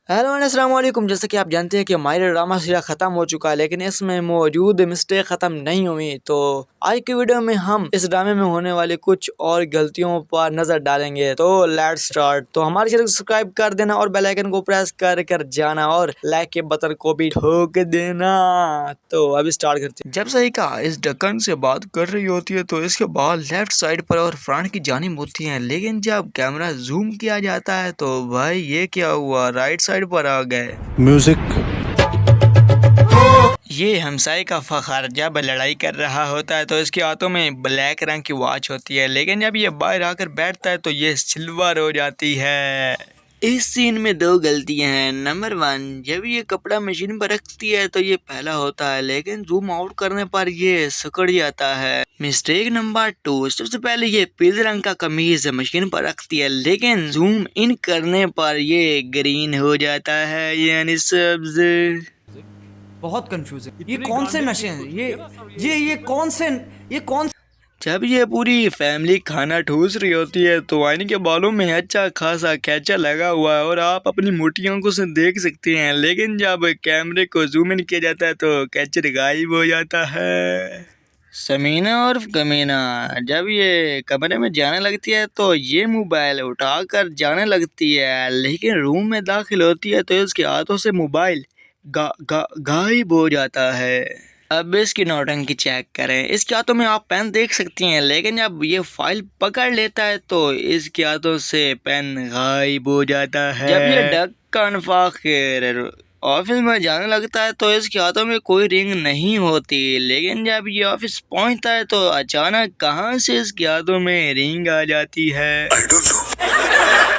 Hello अस्सलाम वालेकुम। जैसा कि आप जानते हैं कि माहिर ड्रामा सीरीज ख़त्म हो चुका है, लेकिन इसमें मौजूद मिस्टेक ख़त्म नहीं हुई। तो आज की वीडियो में हम इस ड्रामे में होने वाली कुछ और गलतियों पर नज़र डालेंगे। तो लेट्स स्टार्ट। तो हमारे चैनल को सब्सक्राइब कर देना और बेल आइकन को प्रेस कर जाना और लाइक के बटन को भी ठोक देना। तो अभी स्टार्ट करते हैं। जब सईका इस ढक्कन से बात कर रही होती है तो इसके बाल लेफ्ट साइड पर और फ्रंट की जानिब होती हैं, लेकिन जब कैमरा जूम किया जाता है तो भाई ये क्या हुआ, राइट साइड पर आ गए। म्यूजिक। ये हमसाये का फखर जब लड़ाई कर रहा होता है तो इसके हाथों में ब्लैक रंग की वॉच होती है, लेकिन जब ये बाहर आकर बैठता है तो ये सिल्वर हो जाती है। इस सीन में दो गलतियां हैं। नंबर 1, जब ये कपड़ा मशीन पर रखती है तो ये पहला होता है, लेकिन जूम आउट करने पर ये सिकुड़ जाता है। मिस्टेक नंबर 2, सबसे पहले ये पीले रंग का कमीज मशीन पर रखती है, लेकिन जूम इन करने पर ये ग्रीन हो जाता है, यानी सब्ज। बहुत कंफ्यूजिंग। ये कौन से नशे हैं? ये कौन जब ये पूरी फैमिली खाना ठूस रही होती है तो आईने के बालों में अच्छा खासा कैचा लगा हुआ है और आप अपनी मोटी आंखों से देख सकते हैं, लेकिन जब कैमरे को जूम इन किया जाता है तो कैचर गायब हो जाता है। समीना और कमीना जब ये कमरे में जाने लगती है तो ये मोबाइल उठाकर जाने लगती है, लेकिन रूम में दाखिल होती है तो इसके हाथों से मोबाइल गायब हो जाता है। अब इसकी नौटंकी चेक करें। इसके हाथों में आप पेन देख सकती हैं, लेकिन जब ये फाइल पकड़ लेता है तो इसके हाथों से पेन गायब हो जाता है। जब ये ढक्कन फाखिर ऑफिस में जाने लगता है तो इसके हाथों में कोई रिंग नहीं होती, लेकिन जब ये ऑफिस पहुंचता है तो अचानक कहां से इसके हाथों में रिंग आ जाती है।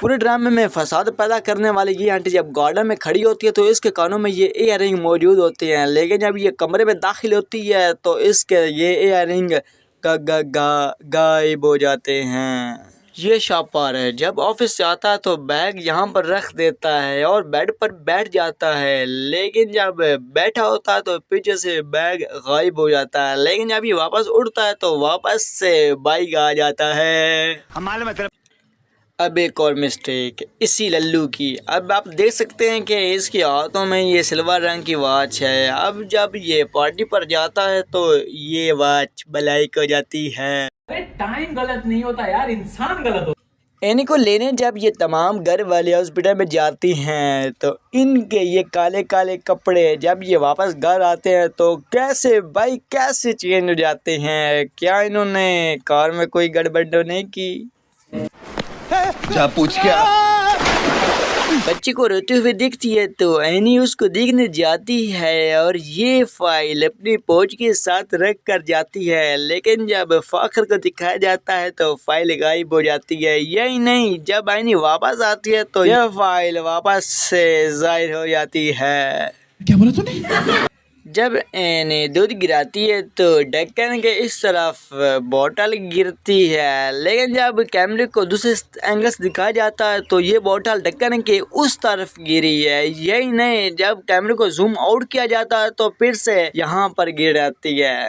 पूरे ड्रामे में फसाद पैदा करने वाली ये आंटी जब गार्डन में खड़ी होती है तो इसके कानों में ये इयररिंग मौजूद होते हैं, लेकिन जब ये कमरे में दाखिल होती है तो इसके ये इयररिंग गायब हो जाते हैं। ये शॉपर है जब ऑफिस से आता है तो बैग यहाँ पर रख देता है और बेड पर बैठ जाता है, लेकिन जब बैठा होता है तो पीछे से बैग गायब हो जाता है, लेकिन जब ये वापस उठता है तो वापस से बाइक आ जाता है। अब एक और मिस्टेक इसी लल्लू की। अब आप देख सकते हैं कि इसके हाथों में ये सिल्वर रंग की वॉच है। अब जब ये पार्टी पर जाता है तो ये वॉच ब्लैक हो जाती है। अरे टाइम गलत नहीं होता यार, इंसान गलत होता। इन्हीं को लेने जब ये तमाम घर वाले हॉस्पिटल में जाती हैं तो इनके ये काले काले कपड़े जब ये वापस घर आते हैं तो कैसे चेंज हो जाते हैं। क्या इन्होंने कार में कोई गड़बड़ तो नहीं की? जा पूछ क्या? बच्ची को रोते हुए दिखती है तो एनी उसको देखने जाती है और ये फाइल अपनी पोच के साथ रख कर जाती है, लेकिन जब फाखर को दिखाया जाता है तो फाइल गायब हो जाती है। यही नहीं, जब एनी वापस आती है तो यह फाइल वापस से जाहिर हो जाती है। क्या बोला तूने? जब एनी दूध गिराती है तो ढक्कन के इस तरफ बोतल गिरती है, लेकिन जब कैमरे को दूसरे एंगल से दिखाया जाता है तो ये बोतल ढक्कन के उस तरफ गिरी है। यही नहीं, जब कैमरे को जूम आउट किया जाता है तो फिर से यहाँ पर गिर जाती है।